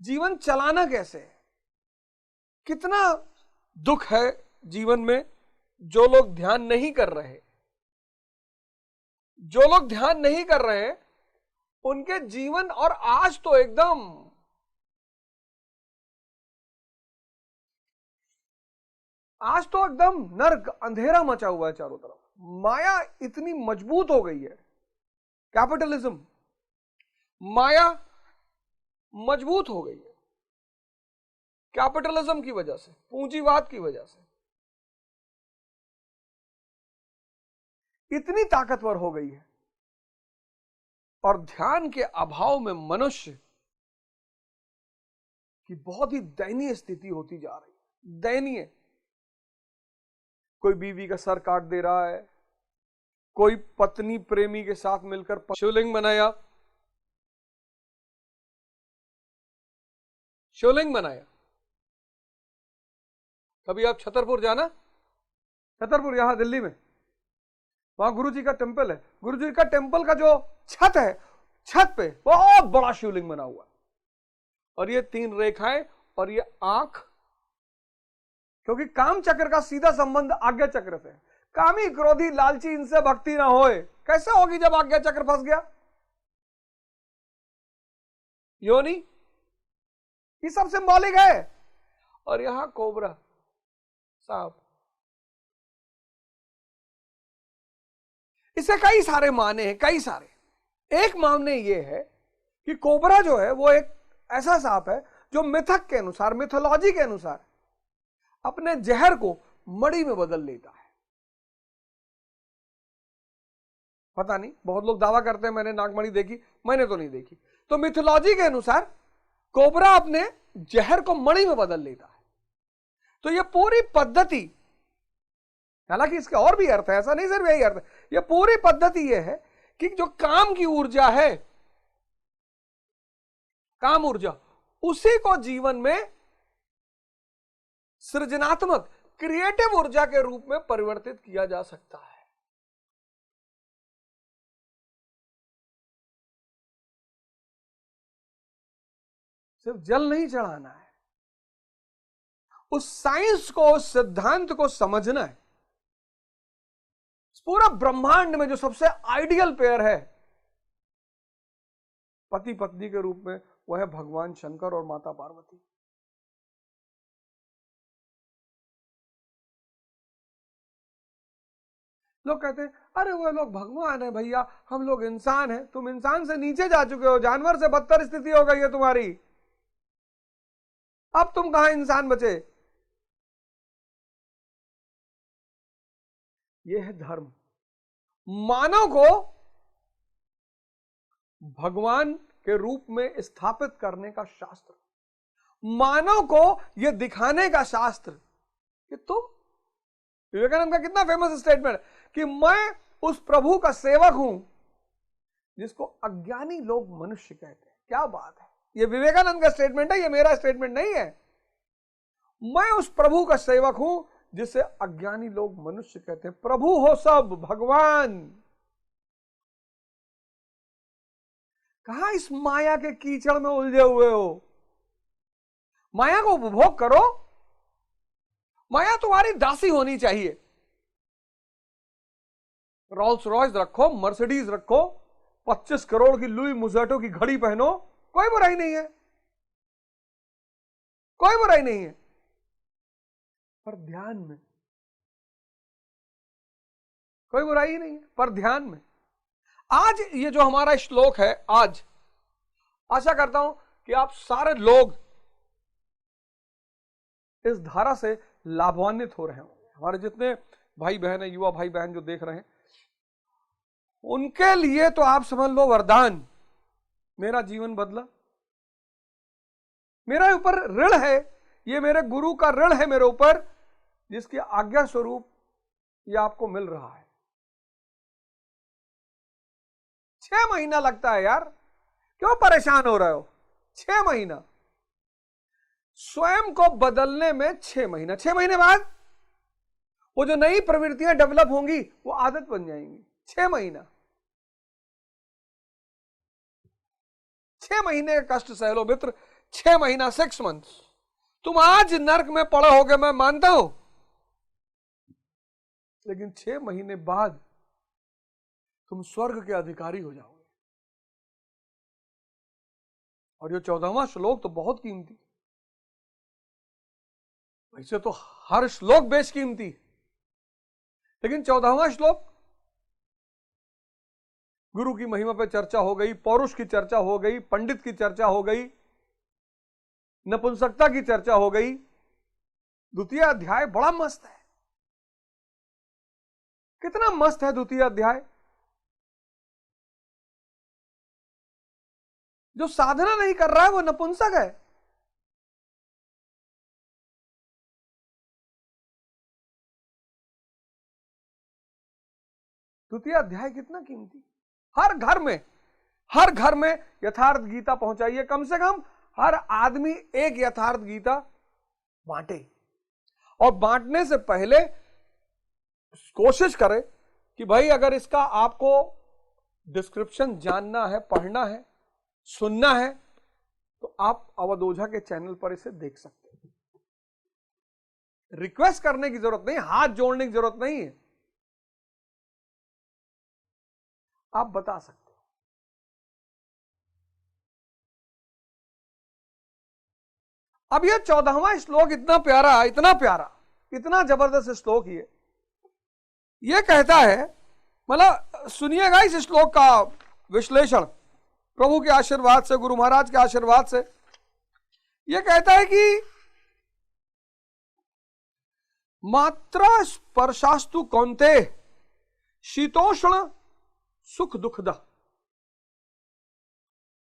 जीवन चलाना कैसे है। कितना दुख है जीवन में जो लोग ध्यान नहीं कर रहे। जो लोग ध्यान नहीं कर रहे हैं उनके जीवन, और आज तो एकदम नर्क अंधेरा मचा हुआ है चारों तरफ। माया इतनी मजबूत हो गई है, कैपिटलिज्म, माया मजबूत हो गई है कैपिटलिज्म की वजह से, पूंजीवाद की वजह से इतनी ताकतवर हो गई है। और ध्यान के अभाव में मनुष्य की बहुत ही दयनीय स्थिति होती जा रही है। दयनीय। कोई बीवी का सर काट दे रहा है, कोई पत्नी प्रेमी के साथ मिलकर शिवलिंग बनाया, शिवलिंग बनाया। कभी आप छतरपुर जाना, छतरपुर यहां दिल्ली में, वहां गुरु जी का टेम्पल है। गुरु जी का टेम्पल का जो छत है, छत पे बहुत बड़ा शिवलिंग बना हुआ है, और ये 3 रेखाएं और ये आंख, क्योंकि काम चक्र का सीधा संबंध आज्ञा चक्र से। कामी क्रोधी लालची इनसे भक्ति ना होए, कैसे होगी जब आज्ञा चक्र फंस गया। योनि, ये सब सिंबॉलिक है। और यहां कोबरा, सांप। इसे कई सारे माने हैं, कई सारे। एक मामने ये है कि कोबरा जो है वो एक ऐसा सांप है जो मिथक के अनुसार, मिथोलॉजी के अनुसार अपने जहर को मणि में बदल लेता है। पता नहीं, बहुत लोग दावा करते हैं मैंने नागमणि देखी, मैंने तो नहीं देखी। तो मिथोलॉजी के अनुसार कोबरा अपने जहर को मणि में बदल लेता है। तो ये पूरी पद्धति, हालांकि इसके और भी अर्थ है, ऐसा नहीं सिर्फ यही अर्थ है। ये पूरी पद्धति ये है कि जो काम की ऊर्जा है, काम ऊर्जा, उसी को जीवन में सृजनात्मक, क्रिएटिव ऊर्जा के रूप में परिवर्तित किया जा सकता है। सिर्फ जल नहीं चढ़ाना है, उस साइंस को, उस सिद्धांत को समझना है। पूरा ब्रह्मांड में जो सबसे आइडियल पेयर है पति पत्नी के रूप में, वह है भगवान शंकर और माता पार्वती। लोग कहते हैं अरे वो लोग भगवान है भैया, हम लोग इंसान हैं। तुम इंसान से नीचे जा चुके हो, जानवर से बदतर स्थिति हो गई है तुम्हारी, अब तुम कहां इंसान बचे। यह है धर्म, मानव को भगवान के रूप में स्थापित करने का शास्त्र, मानव को यह दिखाने का शास्त्र कि तुम, विवेकानंद का कितना फेमस स्टेटमेंट है कि मैं उस प्रभु का सेवक हूं जिसको अज्ञानी लोग मनुष्य कहते हैं। क्या बात है, यह विवेकानंद का स्टेटमेंट है, यह मेरा स्टेटमेंट नहीं है। मैं उस प्रभु का सेवक हूं जिसे अज्ञानी लोग मनुष्य कहते हैं। प्रभु हो सब, भगवान। कहां इस माया के कीचड़ में उलझे हुए हो। माया को उपभोग करो, माया तुम्हारी दासी होनी चाहिए। रोल्स रॉयस रखो, मर्सिडीज रखो, 25 करोड़ की लुई मुजेटो की घड़ी पहनो, कोई बुराई नहीं है, कोई बुराई नहीं है। पर ध्यान में कोई बुराई नहीं है, पर ध्यान में। आज ये जो हमारा श्लोक है, आज आशा करता हूं कि आप सारे लोग इस धारा से लाभान्वित हो रहे होंगे। हमारे जितने भाई बहन है, युवा भाई बहन जो देख रहे हैं, उनके लिए तो आप समझ लो वरदान। मेरा जीवन बदला, मेरा ऊपर ऋण है, ये मेरे गुरु का ऋण है मेरे ऊपर, जिसकी आज्ञा स्वरूप ये आपको मिल रहा है। 6 महीना लगता है यार, क्यों परेशान हो रहे हो। 6 महीना स्वयं को बदलने में, 6 महीना, 6 महीने बाद वो जो नई प्रवृत्तियां डेवलप होंगी वो आदत बन जाएंगी। 6 महीना, 6 महीने का कष्ट सह लो मित्र, 6 महीना 6 मंथ्स तुम आज नर्क में पड़े होगे, मैं मानता हूं, लेकिन 6 महीने बाद तुम स्वर्ग के अधिकारी हो जाओगे। और ये 14वां श्लोक तो बहुत कीमती, वैसे तो हर श्लोक बेशकीमती, लेकिन 14वां श्लोक गुरु की महिमा पे चर्चा हो गई, पौरुष की चर्चा हो गई, पंडित की चर्चा हो गई, नपुंसकता की चर्चा हो गई। द्वितीय अध्याय बड़ा मस्त है। कितना मस्त है द्वितीय अध्याय। जो साधना नहीं कर रहा है वो नपुंसक है। द्वितीय अध्याय कितना कीमती। हर घर में यथार्थ गीता पहुंचाइए, कम से कम हर आदमी एक यथार्थ गीता बांटे, और बांटने से पहले कोशिश करे कि भाई अगर इसका आपको डिस्क्रिप्शन जानना है, पढ़ना है, सुनना है, तो आप अवध ओझा के चैनल पर इसे देख सकते हैं। रिक्वेस्ट करने की जरूरत नहीं, हाथ जोड़ने की जरूरत नहीं है, आप बता सकते हो। अब यह 14वां श्लोक इतना प्यारा, इतना प्यारा, इतना जबरदस्त श्लोक ये कहता है, मतलब सुनिएगा इस श्लोक का विश्लेषण प्रभु के आशीर्वाद से, गुरु महाराज के आशीर्वाद से। यह कहता है कि मात्रा स्पर्शास्तु कौन्ते शीतोष्ण सुख दुखद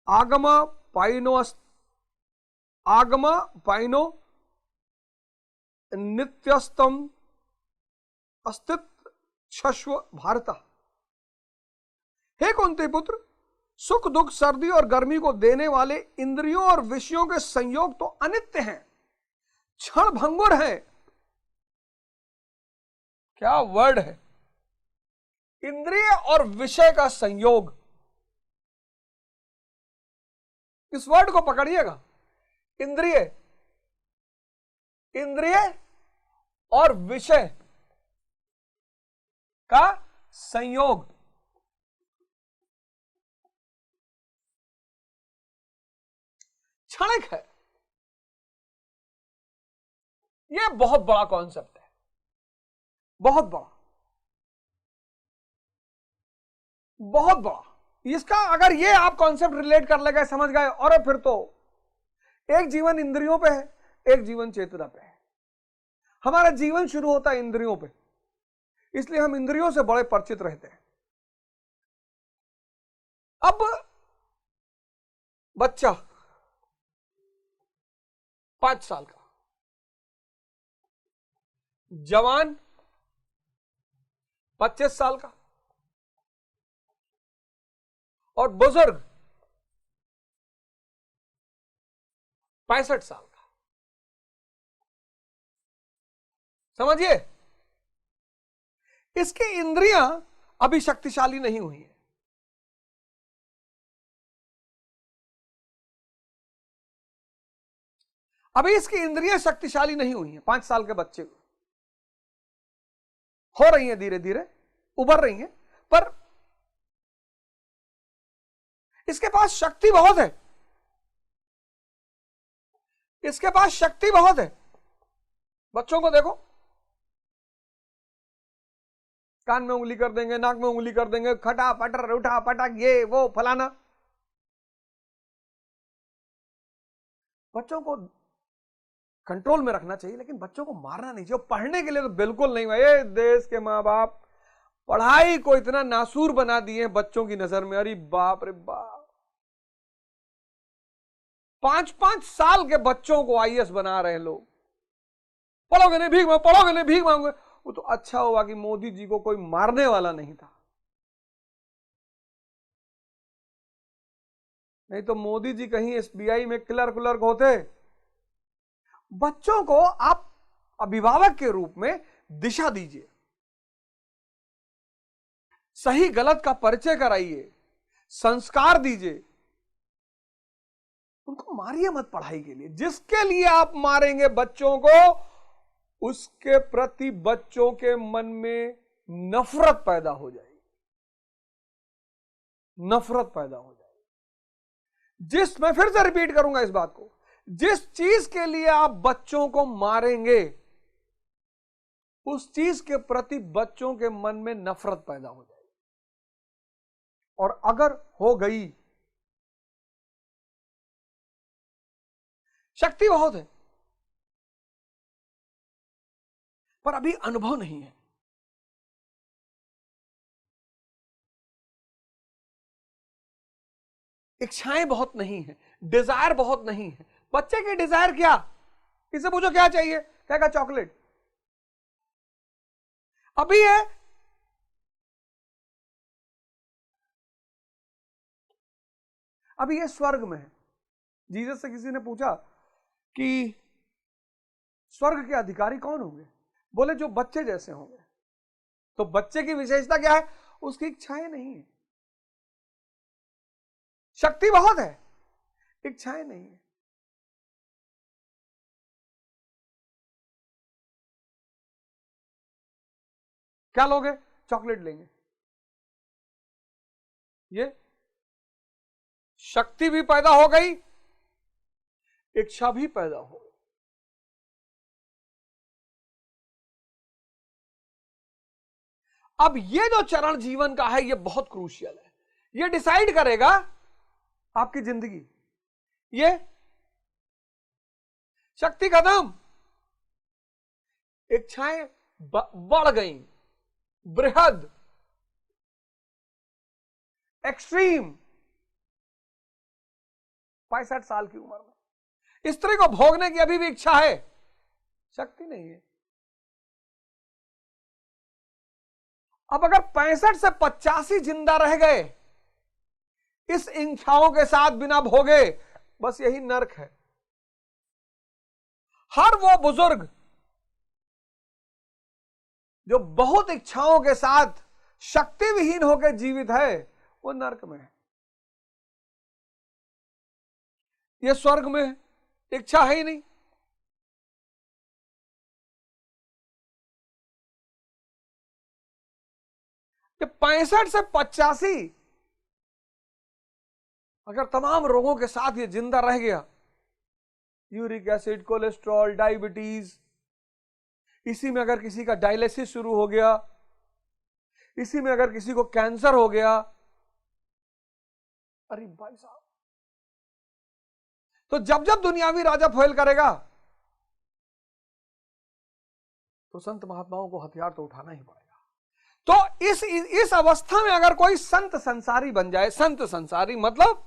आगम पाइनो नित्यस्तम अस्तित्व छश्व भारत। हे कुंती पुत्र, सुख दुख, सर्दी और गर्मी को देने वाले इंद्रियों और विषयों के संयोग तो अनित्य हैं, क्षण भंगुर हैं। क्या वर्ड है, इंद्रिय और विषय का संयोग। इस वर्ड को पकड़िएगा, इंद्रिय और विषय का संयोग। क्षणिक है। यह बहुत बड़ा कॉन्सेप्ट है, बहुत बड़ा, बहुत बड़ा। इसका अगर ये आप कॉन्सेप्ट रिलेट कर ले गए, समझ गए, और फिर तो एक जीवन इंद्रियों पे है, एक जीवन चेतना पे है। हमारा जीवन शुरू होता है इंद्रियों पे, इसलिए हम इंद्रियों से बड़े परिचित रहते हैं। अब बच्चा 5 साल का, जवान 25 साल का, और बुजुर्ग 65 साल का। समझिए, इसकी इंद्रियां अभी शक्तिशाली नहीं हुई है। अभी इसकी इंद्रियां शक्तिशाली नहीं हुई हैं। 5 साल के बच्चे को हो रही हैं, धीरे धीरे उभर रही हैं, पर इसके पास शक्ति बहुत है, इसके पास शक्ति बहुत है। बच्चों को देखो, कान में उंगली कर देंगे, नाक में उंगली कर देंगे, खटा पटर उठा पटक, ये वो फलाना। बच्चों को कंट्रोल में रखना चाहिए, लेकिन बच्चों को मारना नहीं चाहिए। पढ़ने के लिए तो बिल्कुल नहीं। भाई, देश के माँ बाप पढ़ाई को इतना नासूर बना दिए हैं बच्चों की नजर में। अरे बाप रे बाप, 5-5 साल के बच्चों को आईएएस बना रहे हैं लोग। पढ़ोगे नहीं भीख मांगो, पढ़ोगे नहीं भीख मांगोगे। वो तो अच्छा हुआ कि मोदी जी को कोई मारने वाला नहीं था, नहीं तो मोदी जी कहीं एसबीआई में क्लर्क होते। बच्चों को आप अभिभावक के रूप में दिशा दीजिए, सही गलत का परिचय कराइए, संस्कार दीजिए, उनको मारिए मत पढ़ाई के लिए। जिसके लिए आप मारेंगे बच्चों को, उसके प्रति बच्चों के मन में नफरत पैदा हो जाएगी, नफरत पैदा हो जाएगी। मैं फिर से रिपीट करूंगा इस बात को, जिस चीज के लिए आप बच्चों को मारेंगे, उस चीज के प्रति बच्चों के मन में नफरत पैदा हो जाएगी। और अगर हो गई, शक्ति बहुत है पर अभी अनुभव नहीं है। इच्छाएं बहुत नहीं है, डिजायर बहुत नहीं है। बच्चे के डिजायर क्या, इसे पूछो क्या चाहिए, कहेगा चॉकलेट। अभी है, अभी ये स्वर्ग में है। जीसस से किसी ने पूछा कि स्वर्ग के अधिकारी कौन होंगे, बोले जो बच्चे जैसे होंगे। तो बच्चे की विशेषता क्या है, उसकी इच्छाएं नहीं है। शक्ति बहुत है, इच्छाएं नहीं है। क्या लोगे, चॉकलेट लेंगे। ये शक्ति भी पैदा हो गई, इच्छा भी पैदा हो गई। अब ये जो चरण जीवन का है, ये बहुत क्रूशियल है। ये डिसाइड करेगा आपकी जिंदगी। ये शक्ति खत्म, इच्छाएं बढ़ गई, बृहद, एक्सट्रीम। 65 साल की उम्र में स्त्री को भोगने की अभी भी इच्छा है, शक्ति नहीं है। अब अगर 65 से 85 जिंदा रह गए इस इच्छाओं के साथ बिना भोगे, बस यही नरक है। हर वो बुजुर्ग जो बहुत इच्छाओं के साथ शक्ति विहीन होकर जीवित है, वो नरक में है। ये स्वर्ग में इच्छा है ही नहीं। ये 65 से 85 अगर तमाम रोगों के साथ ये जिंदा रह गया, यूरिक एसिड, कोलेस्ट्रॉल, डायबिटीज, इसी में अगर किसी का डायलिसिस शुरू हो गया, इसी में अगर किसी को कैंसर हो गया, अरे भाई साहब, तो जब जब दुनियावी राजा फैल करेगा तो संत महात्माओं को हथियार तो उठाना ही पड़ेगा। तो इस अवस्था में अगर कोई संत संसारी बन जाए, संत संसारी मतलब,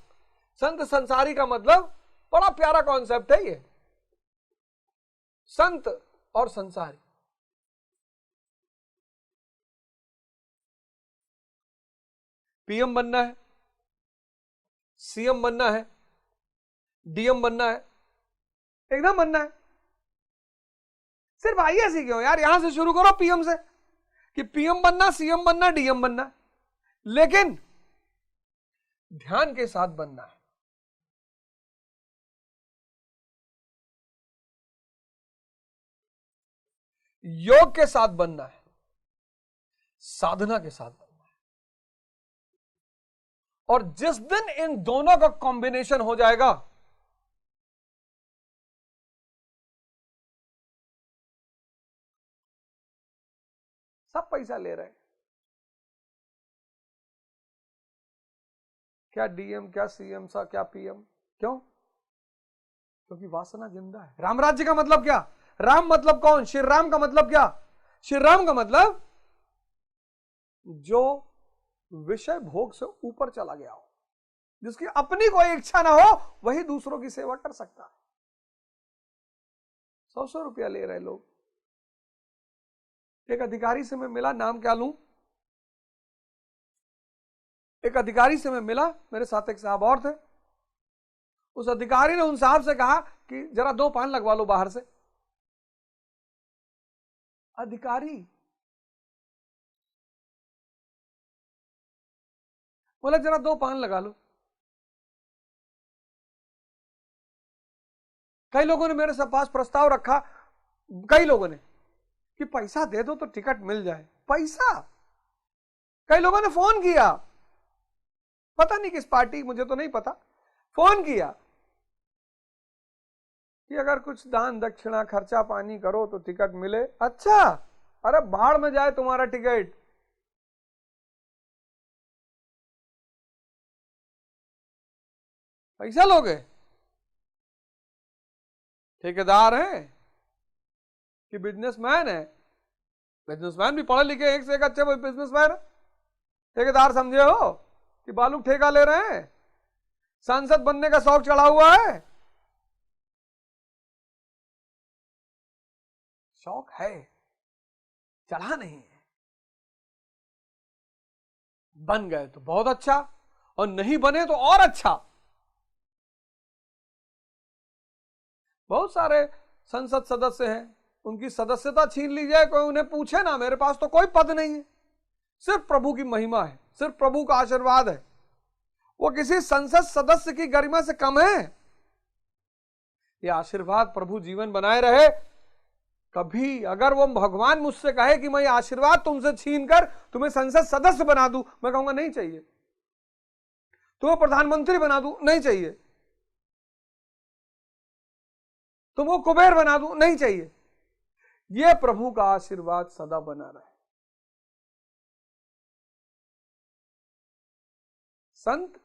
संत संसारी का मतलब बड़ा प्यारा कॉन्सेप्ट है ये, संत और संसारी। पीएम बनना है, सीएम बनना है, डीएम बनना है, एकदम बनना है। सिर्फ आईएएस क्यों यार, यहां से शुरू करो पीएम से, कि पीएम बनना, सीएम बनना, डीएम बनना, लेकिन ध्यान के साथ बनना है। योग के साथ बनना है, साधना के साथ बनना है। और जिस दिन इन दोनों का कॉम्बिनेशन हो जाएगा, सब पैसा ले रहे हैं, क्या डीएम, क्या सीएम सा, क्या पीएम, क्यों? क्योंकि वासना जिंदा है। राम राज्य का मतलब क्या, राम मतलब कौन, श्री राम का मतलब क्या, श्री राम का मतलब जो विषय भोग से ऊपर चला गया हो, जिसकी अपनी कोई इच्छा ना हो, वही दूसरों की सेवा कर सकता है। 100-100 रुपया ले रहे लोग। एक अधिकारी से मैं मिला, नाम क्या लूं, एक अधिकारी से मैं मिला, मेरे साथ एक साहब और थे। उस अधिकारी ने उन साहब से कहा कि जरा 2 पान लगवा लो बाहर से। अधिकारी बोला जरा 2 पान लगा लो। कई लोगों ने मेरे पास प्रस्ताव रखा, कई लोगों ने, कि पैसा दे दो तो टिकट मिल जाए। पैसा, कई लोगों ने फोन किया, पता नहीं किस पार्टी, मुझे तो नहीं पता, फोन किया कि अगर कुछ दान दक्षिणा खर्चा पानी करो तो टिकट मिले। अच्छा, अरे बाढ़ में जाए तुम्हारा टिकट। पैसा लोगे? ठेकेदार है कि बिजनेसमैन है? बिजनेसमैन भी पढ़े लिखे, एक से एक अच्छे बिजनेसमैन है। ठेकेदार समझे हो कि बालू ठेका ले रहे हैं? सांसद बनने का शौक चढ़ा हुआ है? शौक है, चढ़ा नहीं है। बन गए तो बहुत अच्छा, और नहीं बने तो और अच्छा। बहुत सारे संसद सदस्य हैं, उनकी सदस्यता छीन ली जाए, कोई उन्हें पूछे ना, मेरे पास तो कोई पद नहीं है, सिर्फ प्रभु की महिमा है, सिर्फ प्रभु का आशीर्वाद है। वो किसी संसद सदस्य की गरिमा से कम है। ये आशीर्वाद प्रभु जीवन बनाए रहे। कभी अगर वो भगवान मुझसे कहे कि मैं आशीर्वाद तुमसे छीन कर तुम्हें संसद सदस्य बना दूं, मैं कहूंगा नहीं चाहिए। तुम्हें प्रधानमंत्री बना दूं, नहीं चाहिए। तुमको कुबेर बना दूं, नहीं चाहिए। ये प्रभु का आशीर्वाद सदा बना रहे। संत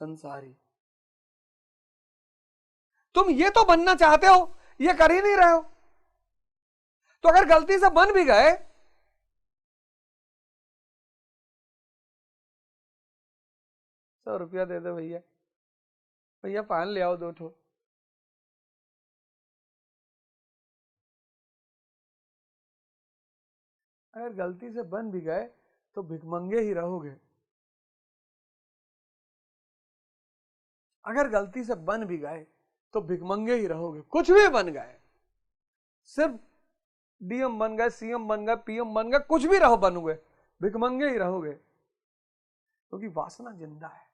संसारी, तुम ये तो बनना चाहते हो, ये कर ही नहीं रहे हो, तो अगर गलती से बन भी गए, ₹100 दे दो भैया, भैया पान ले आओ 2 ठो। अगर गलती से बन भी गए तो भिखमंगे ही रहोगे। अगर गलती से बन भी गए तो भिखमंगे ही रहोगे। कुछ भी बन गए, सिर्फ डीएम बन गए, सीएम बन गए, पीएम बन गए, कुछ भी रहो बनोगे, भिखमंगे ही रहोगे, क्योंकि वासना जिंदा है।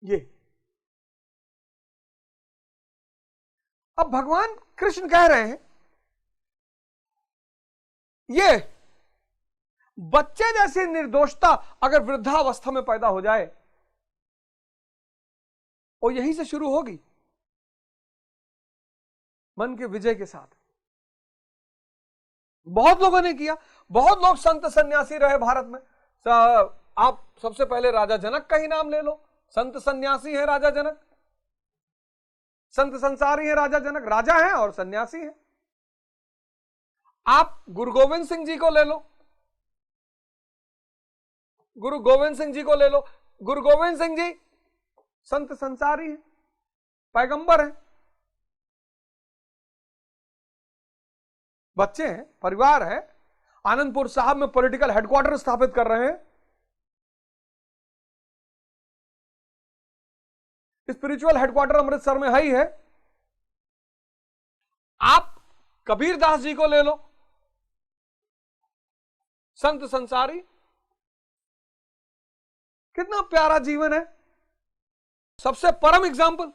ये अब भगवान कृष्ण कह रहे हैं, ये बच्चे जैसी निर्दोषता अगर वृद्धावस्था में पैदा हो जाए, और यहीं से शुरू होगी मन के विजय के साथ। बहुत लोगों ने किया, बहुत लोग संत सन्यासी रहे भारत में। आप सबसे पहले राजा जनक का ही नाम ले लो, संत सन्यासी है राजा जनक। संत संसारी है राजा जनक, राजा है और सन्यासी है। आप गुरु गोविंद सिंह जी को ले लो, गुरु गोविंद सिंह जी को ले लो। गुरु गोविंद सिंह जी संत संसारी है, पैगंबर है, बच्चे हैं, परिवार है, आनंदपुर साहब में पॉलिटिकल हेडक्वार्टर स्थापित कर रहे हैं, स्पिरिचुअल हेडक्वार्टर अमृतसर में है ही है। आप कबीर दास जी को ले लो, संत संसारी, कितना प्यारा जीवन है। सबसे परम एग्जाम्पल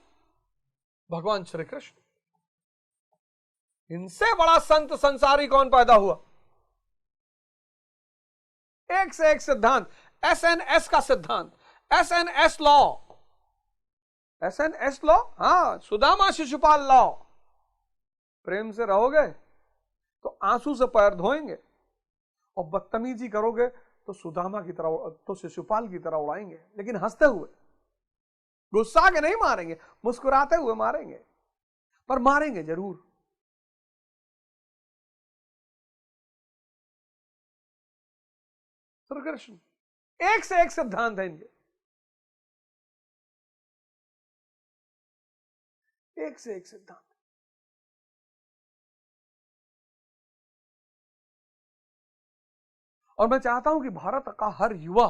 भगवान श्री कृष्ण। इनसे बड़ा संत संसारी कौन पैदा हुआ? एक से एक सिद्धांत, SNS का सिद्धांत, SNS लॉ, SNS लॉ, हाँ, सुदामा शिशुपाल लॉ। प्रेम से रहोगे तो आंसू से पैर धोएंगे, और बदतमीजी करोगे तो सुदामा की तरह, तो शिशुपाल की तरह उड़ाएंगे, लेकिन हंसते हुए, गुस्सा के नहीं मारेंगे, मुस्कुराते हुए मारेंगे, पर मारेंगे जरूर। श्री कृष्ण एक से एक सिद्धांत है इनके, एक से एक सिद्धांत। और मैं चाहता हूं कि भारत का हर युवा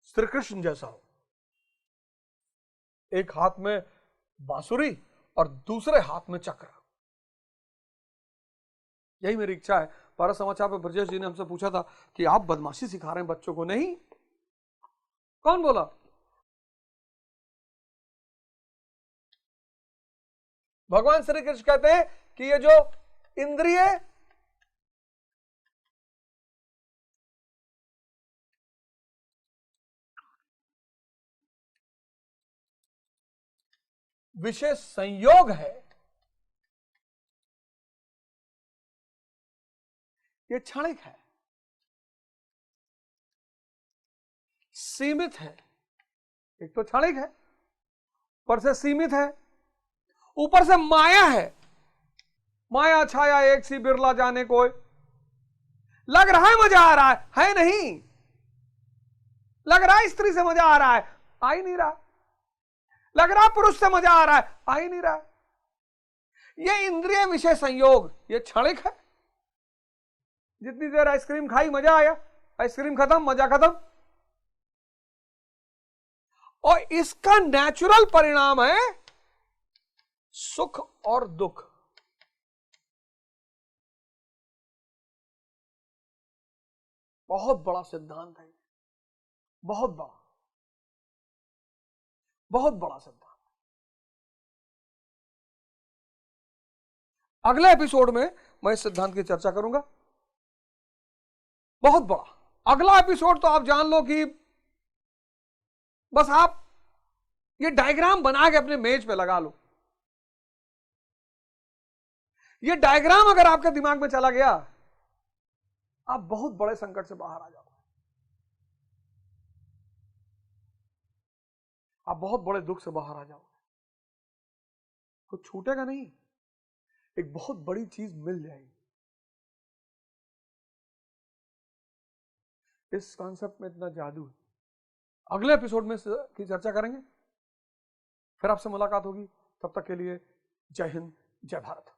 श्री कृष्ण जैसा हो। एक हाथ में बांसुरी और दूसरे हाथ में चक्र, यही मेरी इच्छा है। भारत समाचार पर ब्रजेश जी ने हमसे पूछा था कि आप बदमाशी सिखा रहे हैं बच्चों को। नहीं, कौन बोला? भगवान श्री कृष्ण कहते हैं कि ये जो इंद्रिय विशेष संयोग है, ये क्षणिक है, सीमित है। एक तो क्षणिक है, ऊपर से सीमित है, ऊपर से माया है। माया छाया एक सी बिरला जाने कोई। लग रहा है मजा आ रहा है नहीं। लग रहा है स्त्री से मजा आ रहा है, आ ही नहीं रहा। लग रहा है पुरुष से मजा आ रहा है, आ ही नहीं रहा। ये इंद्रिय विषय संयोग ये क्षणिक है। जितनी देर आइसक्रीम खाई मजा आया, आइसक्रीम खत्म, मजा खत्म। और इसका नेचुरल परिणाम है सुख और दुख। बहुत बड़ा सिद्धांत है, बहुत बड़ा, बहुत बड़ा सिद्धांत। अगले एपिसोड में मैं इस सिद्धांत की चर्चा करूंगा, बहुत बड़ा। अगला एपिसोड तो आप जान लो कि बस आप ये डायग्राम बना के अपने मेज पे लगा लो। ये डायग्राम अगर आपके दिमाग में चला गया, आप बहुत बड़े संकट से बाहर आ जाओगे। आप बहुत बड़े दुख से बाहर आ जाओगे। कुछ छूटेगा नहीं, एक बहुत बड़ी चीज मिल जाएगी। इस कॉन्सेप्ट में इतना जादू है। अगले एपिसोड में की चर्चा करेंगे, फिर आपसे मुलाकात होगी। तब तक के लिए जय हिंद, जय भारत।